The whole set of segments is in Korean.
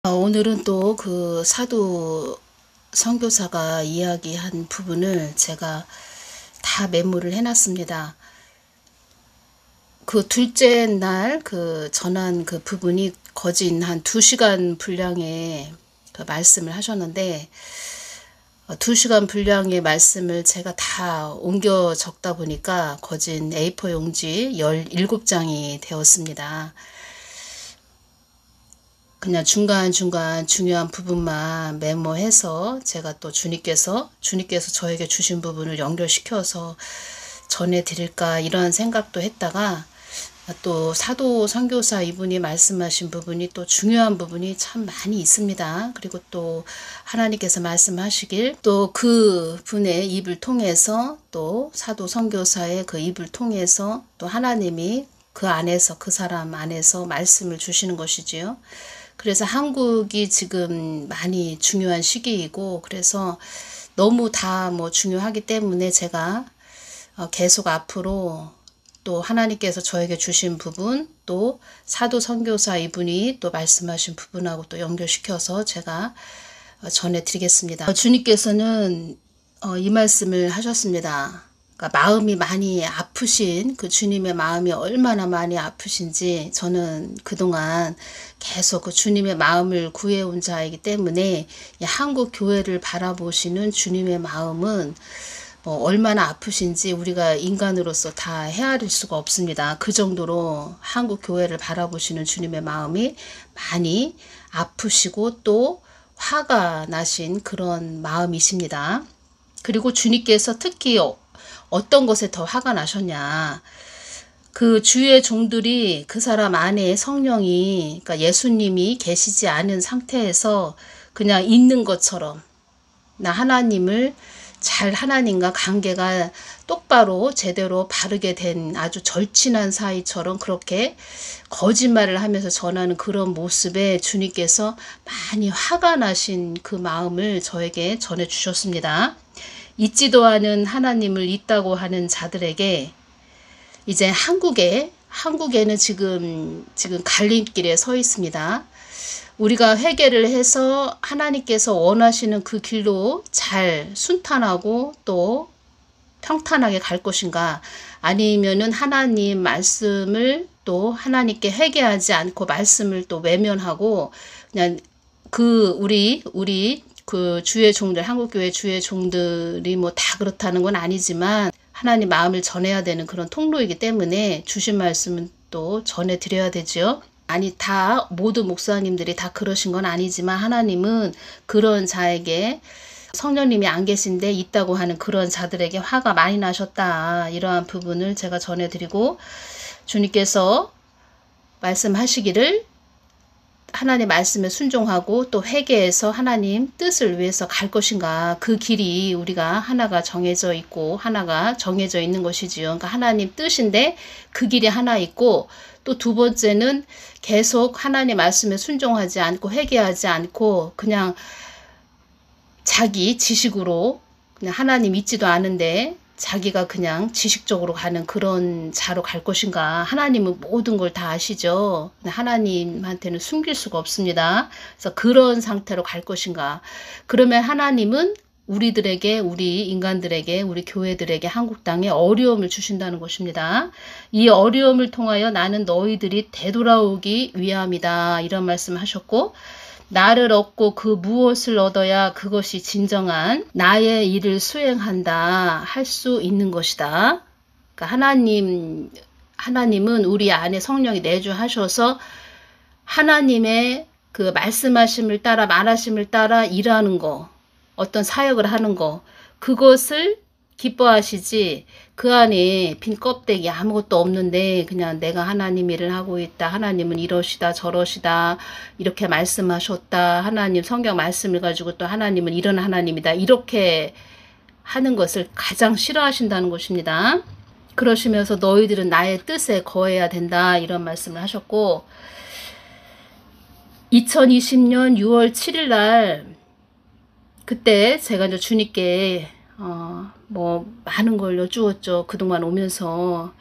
오늘은 또 그 사도 선교사가 이야기한 부분을 제가 다 메모를 해놨습니다. 그 둘째 날 그 전한 그 부분이 거진 한 2시간 분량의 그 말씀을 하셨는데, 2시간 분량의 말씀을 제가 다 옮겨 적다 보니까 거진 A4 용지 17장이 되었습니다. 그냥 중간중간 중요한 부분만 메모해서 제가 또 주님께서 저에게 주신 부분을 연결시켜서 전해드릴까 이런 생각도 했다가, 또 사도 선교사 이분이 말씀하신 부분이 또 중요한 부분이 참 많이 있습니다. 그리고 또 하나님께서 말씀하시길 또 그 분의 입을 통해서, 또 사도 선교사의 그 입을 통해서 또 하나님이 그 안에서, 그 사람 안에서 말씀을 주시는 것이지요. 그래서 한국이 지금 많이 중요한 시기이고, 그래서 너무 다 중요하기 때문에 제가 계속 앞으로 또 하나님께서 저에게 주신 부분, 또 사도 선교사 이분이 또 말씀하신 부분하고 또 연결시켜서 제가 전해드리겠습니다. 주님께서는 이 말씀을 하셨습니다. 그러니까 마음이 많이 아프신 그 주님의 마음이 얼마나 많이 아프신지, 저는 그동안 계속 그 주님의 마음을 구해온 자이기 때문에 이 한국 교회를 바라보시는 주님의 마음은 얼마나 아프신지 우리가 인간으로서 다 헤아릴 수가 없습니다. 그 정도로 한국 교회를 바라보시는 주님의 마음이 많이 아프시고 또 화가 나신 그런 마음이십니다. 그리고 주님께서 특히 어떤 것에 더 화가 나셨냐, 그 주의 종들이 그 사람 안에 성령이, 그러니까 예수님이 계시지 않은 상태에서 그냥 있는 것처럼, 나 하나님을 잘, 하나님과 관계가 똑바로 제대로 바르게 된 아주 절친한 사이처럼 그렇게 거짓말을 하면서 전하는 그런 모습에 주님께서 많이 화가 나신 그 마음을 저에게 전해 주셨습니다. 있지도 않은 하나님을 있다고 하는 자들에게 이제 한국에는 지금 갈림길에 서 있습니다. 우리가 회개를 해서 하나님께서 원하시는 그 길로 잘 순탄하고 또 평탄하게 갈 것인가, 아니면은 하나님 말씀을 또 하나님께 회개하지 않고 말씀을 또 외면하고 그냥 우리 그 주의 종들, 한국교회 주의 종들이 다 그렇다는 건 아니지만 하나님 마음을 전해야 되는 그런 통로이기 때문에 주신 말씀은 또 전해드려야 되죠. 아니, 다 모두 목사님들이 다 그러신 건 아니지만 하나님은 그런 자에게, 성령님이 안 계신데 있다고 하는 그런 자들에게 화가 많이 나셨다, 이러한 부분을 제가 전해드리고, 주님께서 말씀하시기를 하나님 말씀에 순종하고 또 회개해서 하나님 뜻을 위해서 갈 것인가, 그 길이 우리가 하나가 정해져 있고 하나가 정해져 있는 것이지요. 그러니까 하나님 뜻인데 그 길이 하나 있고, 또 두 번째는 계속 하나님 말씀에 순종하지 않고 회개하지 않고 그냥 자기 지식으로, 그냥 하나님 있지도 않은데 자기가 그냥 지식적으로 가는 그런 자로 갈 것인가. 하나님은 모든 걸 다 아시죠. 하나님한테는 숨길 수가 없습니다. 그래서 그런 상태로 갈 것인가. 그러면 하나님은 우리들에게, 우리 인간들에게, 우리 교회들에게, 한국 땅에 어려움을 주신다는 것입니다. 이 어려움을 통하여 나는 너희들이 되돌아오기 위함이다, 이런 말씀을 하셨고, 나를 얻고 그 무엇을 얻어야 그것이 진정한 나의 일을 수행한다 할 수 있는 것이다. 그러니까 하나님은 우리 안에 성령이 내주하셔서 하나님의 그 말씀하심을 따라, 말하심을 따라 일하는 거, 어떤 사역을 하는 거, 그것을 기뻐하시지, 그 안에 빈 껍데기 아무것도 없는데 그냥 내가 하나님 일을 하고 있다, 하나님은 이러시다 저러시다 이렇게 말씀하셨다, 하나님 성경 말씀을 가지고 또 하나님은 이런 하나님이다, 이렇게 하는 것을 가장 싫어하신다는 것입니다. 그러시면서 너희들은 나의 뜻에 거해야 된다, 이런 말씀을 하셨고, 2020년 6월 7일 날, 그때 제가 이제 주님께 많은 걸 여쭈었죠. 그동안 오면서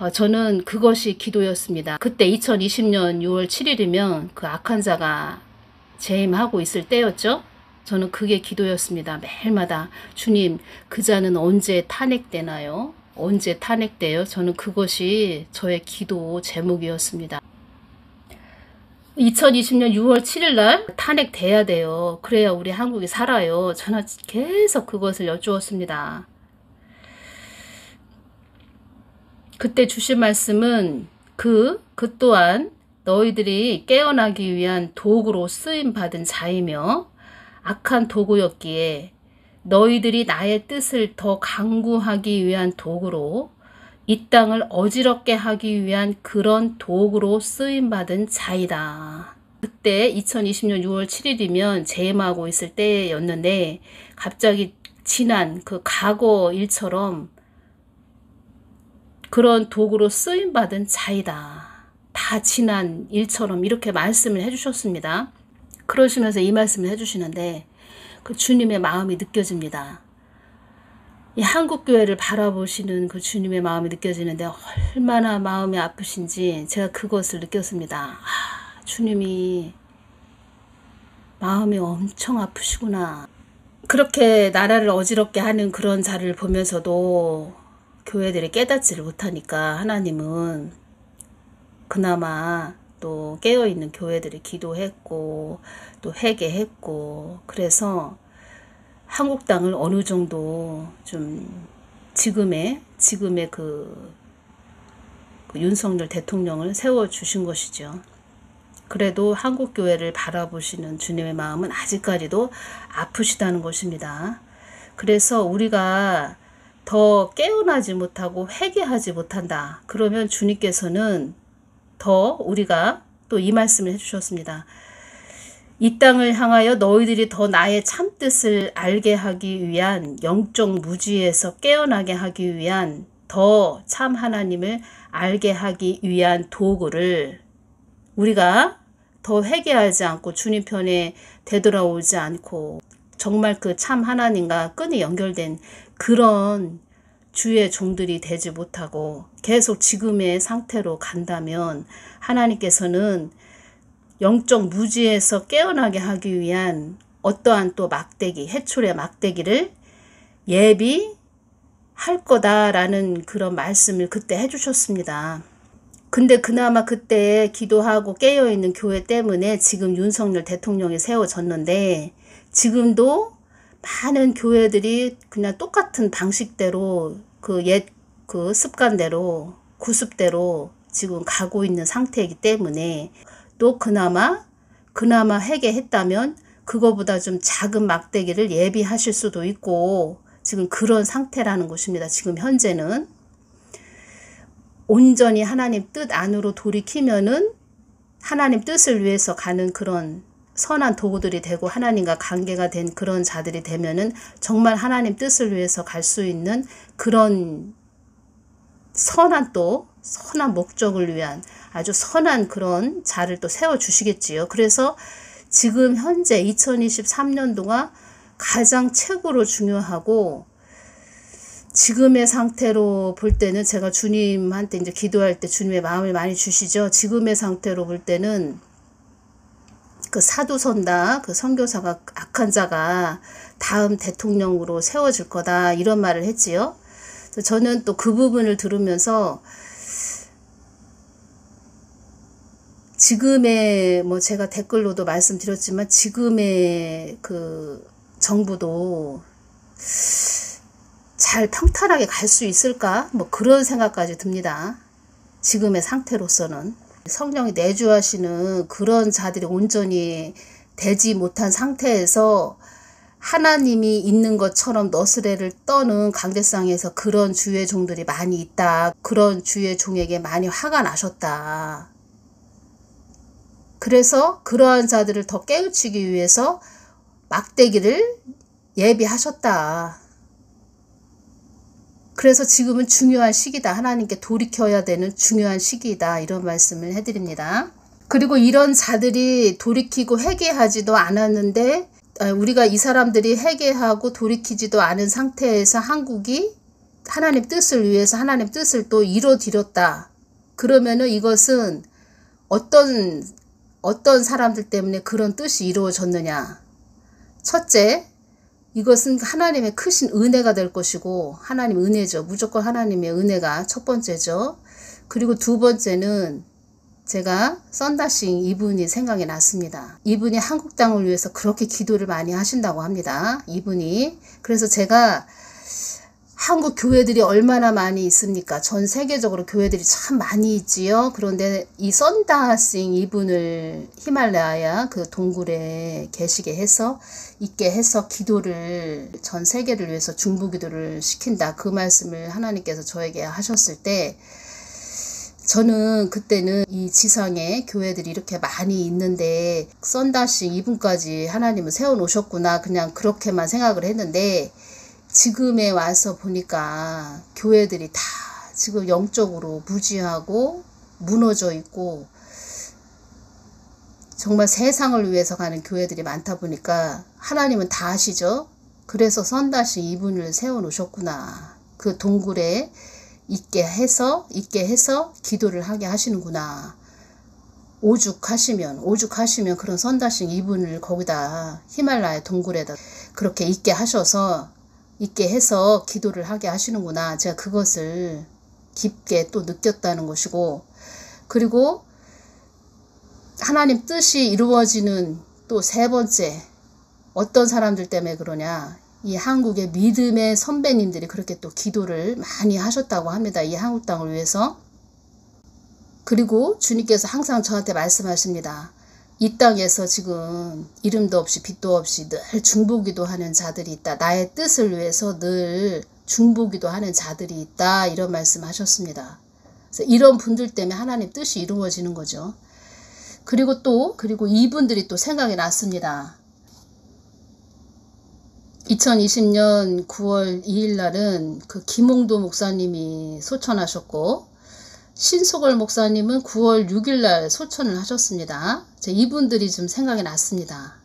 저는 그것이 기도였습니다. 그때 2020년 6월 7일이면 그 악한 자가 재임하고 있을 때였죠. 저는 그게 기도였습니다. 매일마다 주님, 그 자는 언제 탄핵되나요? 언제 탄핵돼요? 저는 그것이 저의 기도 제목이었습니다. 2020년 6월 7일 날 탄핵돼야 돼요. 그래야 우리 한국이 살아요. 저는 계속 그것을 여쭈었습니다. 그때 주신 말씀은 그 또한 너희들이 깨어나기 위한 도구로 쓰임받은 자이며 악한 도구였기에 너희들이 나의 뜻을 더 강구하기 위한 도구로 이 땅을 어지럽게 하기 위한 그런 도구로 쓰임받은 자이다. 그때 2020년 6월 7일이면 재임하고 있을 때였는데 갑자기 지난 그 과거 일처럼 그런 도구로 쓰임받은 자이다. 다 지난 일처럼 이렇게 말씀을 해주셨습니다. 그러시면서 이 말씀을 해주시는데 그 주님의 마음이 느껴집니다. 이 한국교회를 바라보시는 그 주님의 마음이 느껴지는데 얼마나 마음이 아프신지 제가 그것을 느꼈습니다. 주님이 마음이 엄청 아프시구나. 그렇게 나라를 어지럽게 하는 그런 자를 보면서도 교회들이 깨닫지를 못하니까 하나님은 그나마 또 깨어있는 교회들이 기도했고 또 회개했고 그래서 한국 땅을 어느 정도 좀 지금의 그 윤석열 대통령을 세워주신 것이죠. 그래도 한국 교회를 바라보시는 주님의 마음은 아직까지도 아프시다는 것입니다. 그래서 우리가 더 깨어나지 못하고 회개하지 못한다. 그러면 주님께서는 더 우리가 또 이 말씀을 해주셨습니다. 이 땅을 향하여 너희들이 더 나의 참뜻을 알게 하기 위한 영적 무지에서 깨어나게 하기 위한 더 참 하나님을 알게 하기 위한 도구를 우리가 더 회개하지 않고 주님 편에 되돌아오지 않고 정말 그 참 하나님과 끈이 연결된 그런 주의 종들이 되지 못하고 계속 지금의 상태로 간다면 하나님께서는 영적 무지에서 깨어나게 하기 위한 어떠한 또 막대기, 해초의 막대기를 예비할 거다라는 그런 말씀을 그때 해주셨습니다. 근데 그나마 그때 기도하고 깨어있는 교회 때문에 지금 윤석열 대통령이 세워졌는데 지금도 많은 교회들이 그냥 똑같은 방식대로 그 옛 그 습관대로 구습대로 지금 가고 있는 상태이기 때문에 또 그나마 회개했다면 그거보다 좀 작은 막대기를 예비하실 수도 있고 지금 그런 상태라는 것입니다. 지금 현재는 온전히 하나님 뜻 안으로 돌이키면은 하나님 뜻을 위해서 가는 그런 선한 도구들이 되고 하나님과 관계가 된 그런 자들이 되면은 정말 하나님 뜻을 위해서 갈 수 있는 그런 선한 목적을 위한 아주 선한 그런 자를 또 세워주시겠지요. 그래서 지금 현재 2023년도가 가장 최고로 중요하고 지금의 상태로 볼 때는 제가 주님한테 이제 기도할 때 주님의 마음을 많이 주시죠. 지금의 상태로 볼 때는 그 사두선다, 그 선교사가 악한 자가 다음 대통령으로 세워질 거다 이런 말을 했지요. 저는 또 그 부분을 들으면서 지금의 제가 댓글로도 말씀드렸지만 지금의 그 정부도 잘 평탄하게 갈 수 있을까? 그런 생각까지 듭니다. 지금의 상태로서는. 성령이 내주하시는 그런 자들이 온전히 되지 못한 상태에서 하나님이 있는 것처럼 너스레를 떠는 강대상에서 그런 주의 종들이 많이 있다. 그런 주의 종에게 많이 화가 나셨다. 그래서 그러한 자들을 더 깨우치기 위해서 막대기를 예비하셨다. 그래서 지금은 중요한 시기다. 하나님께 돌이켜야 되는 중요한 시기이다. 이런 말씀을 해드립니다. 그리고 이런 자들이 돌이키고 회개하지도 않았는데 우리가 이 사람들이 회개하고 돌이키지도 않은 상태에서 하나님 뜻을 위해서 하나님 뜻을 또 이뤄드렸다. 그러면은 이것은 어떤 사람들 때문에 그런 뜻이 이루어졌느냐. 첫째, 이것은 하나님의 크신 은혜가 될 것이고, 하나님 은혜죠. 무조건 하나님의 은혜가 첫 번째죠. 그리고 두 번째는 제가 썬다싱 이분이 생각이 났습니다. 이분이 한국 땅을 위해서 그렇게 기도를 많이 하신다고 합니다. 이분이. 그래서 제가 한국 교회들이 얼마나 많이 있습니까? 전 세계적으로 교회들이 참 많이 있지요. 그런데 이 썬다싱 이분을 히말라야 그 동굴에 있게 해서 기도를 전 세계를 위해서 중보기도를 시킨다. 그 말씀을 하나님께서 저에게 하셨을 때 저는 그때는 이 지상에 교회들이 이렇게 많이 있는데 썬다싱 이분까지 하나님은 세워놓으셨구나. 그냥 그렇게만 생각을 했는데 지금에 와서 보니까 교회들이 다 지금 영적으로 무지하고 무너져 있고 정말 세상을 위해서 가는 교회들이 많다 보니까 하나님은 다 아시죠? 그래서 썬다싱 이분을 세워놓으셨구나. 그 동굴에 있게 해서 기도를 하게 하시는구나. 오죽하시면 그런 썬다싱 이분을 거기다 히말라야 동굴에다 그렇게 있게 해서 기도를 하게 하시는구나. 제가 그것을 깊게 또 느꼈다는 것이고, 그리고 하나님 뜻이 이루어지는 또 세 번째, 어떤 사람들 때문에 그러냐. 이 한국의 믿음의 선배님들이 그렇게 또 기도를 많이 하셨다고 합니다. 이 한국 땅을 위해서. 그리고 주님께서 항상 저한테 말씀하십니다. 이 땅에서 지금 이름도 없이 빛도 없이 늘 중보기도 하는 자들이 있다. 나의 뜻을 위해서 늘 중보기도 하는 자들이 있다. 이런 말씀 하셨습니다. 그래서 이런 분들 때문에 하나님 뜻이 이루어지는 거죠. 그리고 이분들이 또 생각이 났습니다. 2020년 9월 2일 날은 그 김홍도 목사님이 소천하셨고, 신소걸 목사님은 9월 6일 날 소천을 하셨습니다. 이분들이 좀 생각이 났습니다.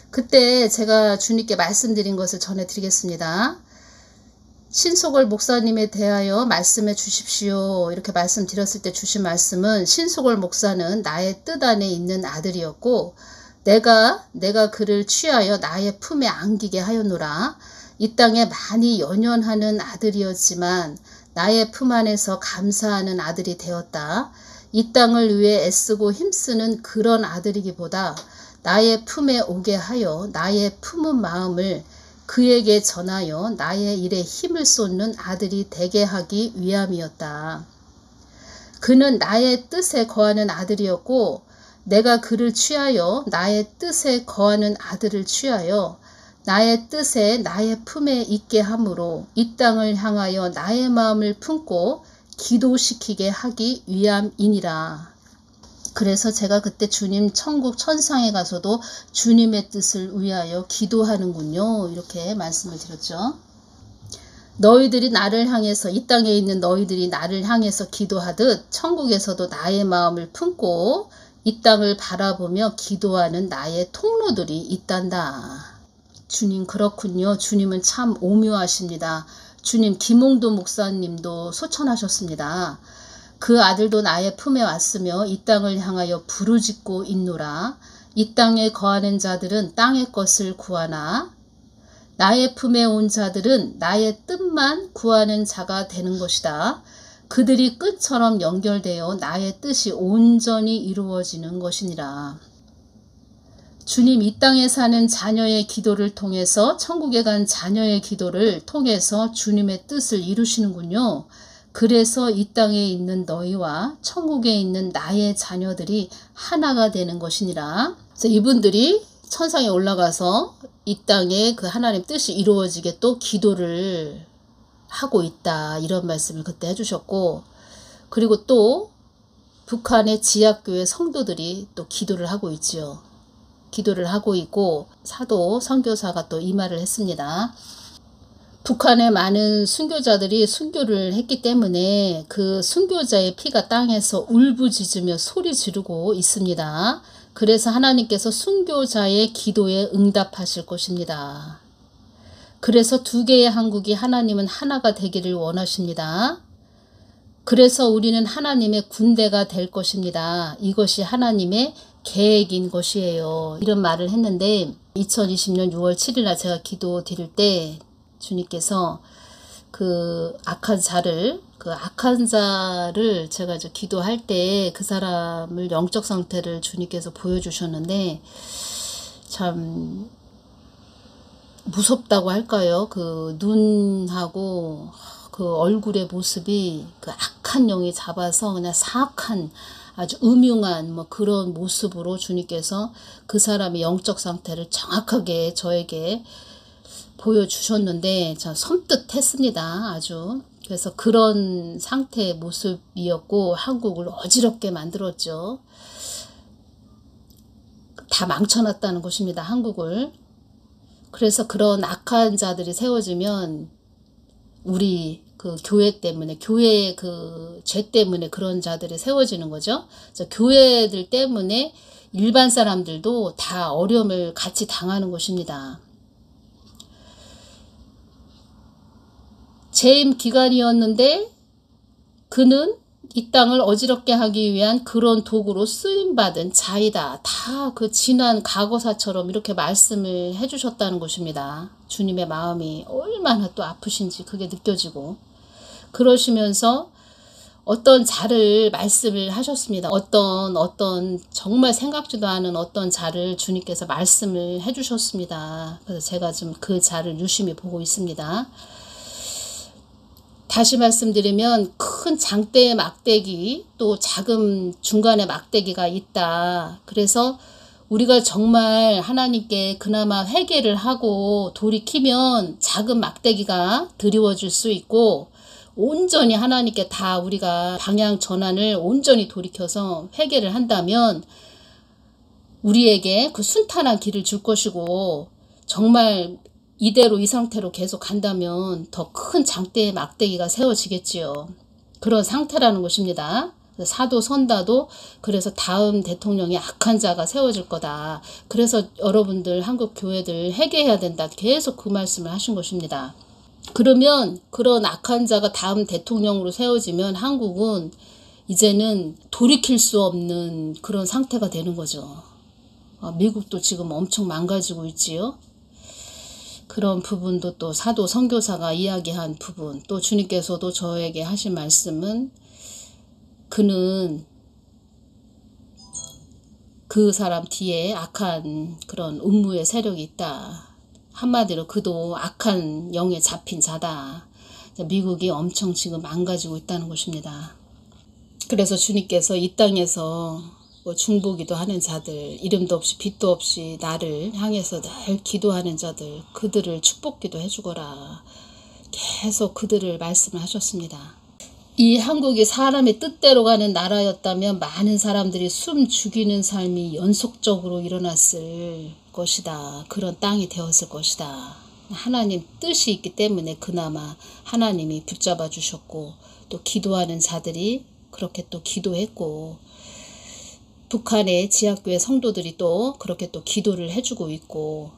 그때 제가 주님께 말씀드린 것을 전해드리겠습니다. 신소걸 목사님에 대하여 말씀해 주십시오. 이렇게 말씀드렸을 때 주신 말씀은, 신소걸 목사는 나의 뜻 안에 있는 아들이었고 내가 그를 취하여 나의 품에 안기게 하였노라. 이 땅에 많이 연연하는 아들이었지만 나의 품 안에서 감사하는 아들이 되었다. 이 땅을 위해 애쓰고 힘쓰는 그런 아들이기보다 나의 품에 오게 하여 나의 품은 마음을 그에게 전하여 나의 일에 힘을 쏟는 아들이 되게 하기 위함이었다. 그는 나의 뜻에 거하는 아들이었고 내가 그를 취하여 나의 뜻에 거하는 아들을 취하여 나의 뜻에 나의 품에 있게 함으로 이 땅을 향하여 나의 마음을 품고 기도시키게 하기 위함이니라. 그래서 제가 그때 주님 천국 천상에 가서도 주님의 뜻을 위하여 기도하는군요. 이렇게 말씀을 드렸죠. 너희들이 나를 향해서, 이 땅에 있는 너희들이 나를 향해서 기도하듯 천국에서도 나의 마음을 품고 이 땅을 바라보며 기도하는 나의 통로들이 있단다. 주님 그렇군요. 주님은 참 오묘하십니다. 주님 김홍도 목사님도 소천하셨습니다. 그 아들도 나의 품에 왔으며 이 땅을 향하여 부르짖고 있노라. 이 땅에 거하는 자들은 땅의 것을 구하나 나의 품에 온 자들은 나의 뜻만 구하는 자가 되는 것이다. 그들이 끈처럼 연결되어 나의 뜻이 온전히 이루어지는 것이니라. 주님 이 땅에 사는 자녀의 기도를 통해서, 천국에 간 자녀의 기도를 통해서 주님의 뜻을 이루시는군요. 그래서 이 땅에 있는 너희와 천국에 있는 나의 자녀들이 하나가 되는 것이니라. 그래서 이분들이 천상에 올라가서 이 땅에 그 하나님 뜻이 이루어지게 또 기도를 하고 있다. 이런 말씀을 그때 해주셨고, 그리고 또 북한의 지하교회 성도들이 또 기도를 하고 있지요. 기도를 하고 있고 사도 선교사가 또 이 말을 했습니다. 북한의 많은 순교자들이 순교를 했기 때문에 그 순교자의 피가 땅에서 울부짖으며 소리 지르고 있습니다. 그래서 하나님께서 순교자의 기도에 응답하실 것입니다. 그래서 두 개의 한국이 하나님은 하나가 되기를 원하십니다. 그래서 우리는 하나님의 군대가 될 것입니다. 이것이 하나님의 계획인 것이에요. 이런 말을 했는데 2020년 6월 7일 날 제가 기도 드릴 때 주님께서 그 악한 자를 제가 이제 기도할 때 그 사람을 영적 상태를 주님께서 보여주셨는데 참 무섭다고 할까요? 그 눈하고 그 얼굴의 모습이 그 악한 영이 잡아서 그냥 사악한 아주 음흉한 뭐 그런 모습으로 주님께서 그 사람의 영적 상태를 정확하게 저에게 보여주셨는데 참 섬뜩했습니다. 아주. 그래서 그런 상태의 모습이었고 한국을 어지럽게 만들었죠. 다 망쳐놨다는 것입니다. 한국을. 그래서 그런 악한 자들이 세워지면 우리 그 교회 때문에, 교회의 그 죄 때문에 그런 자들이 세워지는 거죠. 그래서 교회들 때문에 일반 사람들도 다 어려움을 같이 당하는 것입니다. 재임 기간이었는데 그는 이 땅을 어지럽게 하기 위한 그런 도구로 쓰임받은 자이다. 다 그 지난 과거사처럼 이렇게 말씀을 해주셨다는 것입니다. 주님의 마음이 얼마나 또 아프신지 그게 느껴지고 그러시면서 어떤 자를 말씀을 하셨습니다. 어떤 정말 생각지도 않은 어떤 자를 주님께서 말씀을 해주셨습니다. 그래서 제가 좀 그 자를 유심히 보고 있습니다. 다시 말씀드리면 큰 장대의 막대기 또 작은 중간에 막대기가 있다. 그래서 우리가 정말 하나님께 그나마 회개를 하고 돌이키면 작은 막대기가 드리워질 수 있고 온전히 하나님께 다 우리가 방향 전환을 온전히 돌이켜서 회개를 한다면 우리에게 그 순탄한 길을 줄 것이고 정말 이대로 이 상태로 계속 간다면 더 큰 장대의 막대기가 세워지겠지요. 그런 상태라는 것입니다. 사도 선다도 그래서 다음 대통령이 악한 자가 세워질 거다. 그래서 여러분들 한국 교회들 회개해야 된다. 계속 그 말씀을 하신 것입니다. 그러면 그런 악한 자가 다음 대통령으로 세워지면 한국은 이제는 돌이킬 수 없는 그런 상태가 되는 거죠. 미국도 지금 엄청 망가지고 있지요. 그런 부분도 또 사도 선교사가 이야기한 부분, 또 주님께서도 저에게 하신 말씀은 그는 그 사람 뒤에 악한 그런 음모의 세력이 있다. 한마디로 그도 악한 영에 잡힌 자다. 미국이 엄청 지금 망가지고 있다는 것입니다. 그래서 주님께서 이 땅에서 중보기도 하는 자들, 이름도 없이 빛도 없이 나를 향해서 늘 기도하는 자들, 그들을 축복기도 해주거라. 계속 그들을 말씀을 하셨습니다. 이 한국이 사람의 뜻대로 가는 나라였다면 많은 사람들이 숨 죽이는 삶이 연속적으로 일어났을 것이다. 그런 땅이 되었을 것이다. 하나님 뜻이 있기 때문에 그나마 하나님이 붙잡아 주셨고 또 기도하는 자들이 그렇게 또 기도했고 북한의 지하교회 성도들이 또 그렇게 또 기도를 해주고 있고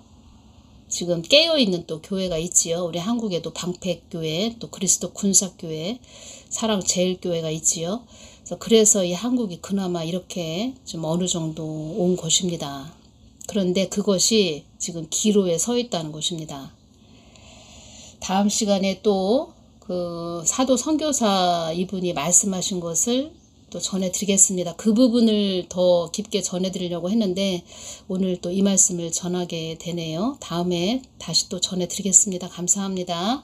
지금 깨어있는 또 교회가 있지요. 우리 한국에도 방패교회 또 그리스도 군사교회 사랑제일교회가 있지요. 그래서 이 한국이 그나마 이렇게 좀 어느 정도 온 것입니다. 그런데 그것이 지금 기로에 서 있다는 것입니다. 다음 시간에 또 그 사도 선교사 이분이 말씀하신 것을 또 전해드리겠습니다. 그 부분을 더 깊게 전해드리려고 했는데 오늘 또 이 말씀을 전하게 되네요. 다음에 다시 또 전해드리겠습니다. 감사합니다.